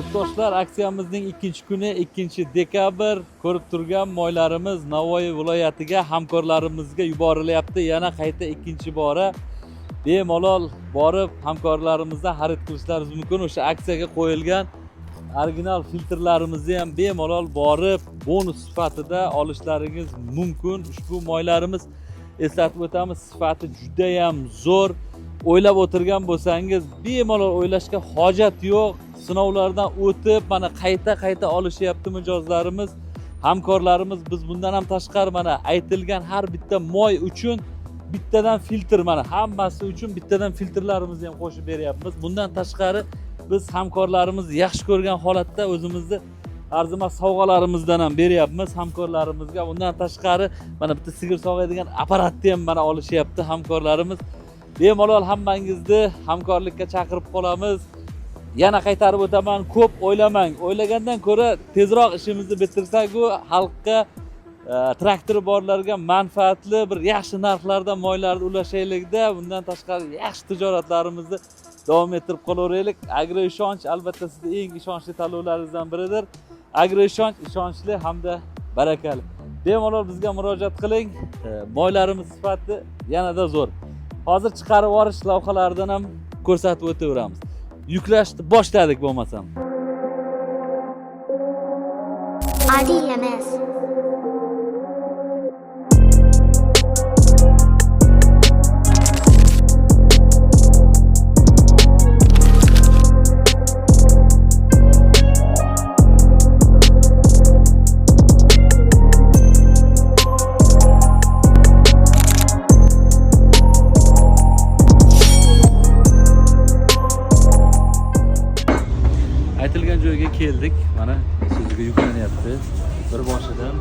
Yurtdoshlar, aksiyamizning 2-kuni 2-dekabr ko'rib turgan moylarimiz Navoiy viloyatiga hamkorlarimizga yuborilyapti. Yana qayta ikkinchi bora bemalol borib hamkorlarimizdan xarid qilishlaringiz mumkin. O'sha aksiyaga qo'yilgan original filtrlarimizni ham bemalol borib bonus sifatida olishlaringiz mumkin. Ushbu moylarimiz, eslatib o'tamiz, sifati juda ham zo'r. O'ylab o'tirgan bo'lsangiz, bemalol o'ylashga hojat yo'q. Sinovlardan o'tib, mana qayta olishyapti mijozlarimiz, hamkorlarimiz. Biz bundan ham tashqari mana aytilgan har bitta moy uchun bittadan filtr, mana hammasi uchun bittadan filtrlarimizni ham qo'shib beryapmiz. Bundan tashqari biz hamkorlarimiz yaxshi ko'rgan holatda o'zimizni arzimas sovg'alarimizdan ham beryapmiz hamkorlarimizga. Bundan tashqari mana bitta sigir sog'aydigan apparatni ham mana olishyapti hamkorlarimiz. Bemalol hammangizni hamkorlikka chaqirib qolamiz. Yana qaytarib o'taman, ko'p o'ylamang. O'ylagandan ko'ra tezroq ishimizni bitirsak-ku, xalqqa, traktori borlarga manfaatli bir yaxshi narxlarda moylarni ulashaylik-da. Bundan tashqari yaxshi tijoratlarimizni davom ettirib qolaveraylik. Agroishonch albatta sizning eng ishonchli tanlovlaringizdan biridir. Agroishonch ishonchli hamda barakali. Bemalol bizga murojaat qiling. Moylarimiz sifati yanada zo'r. Hozir chiqarib yuborish lavhalaridan ham ko'rsatib o'taveramiz. Yuklashni boshladik bo'lmasam. RDMS. Aytilgan joyga keldik. Mana so'ziga yuklanyapti. Bir boshidan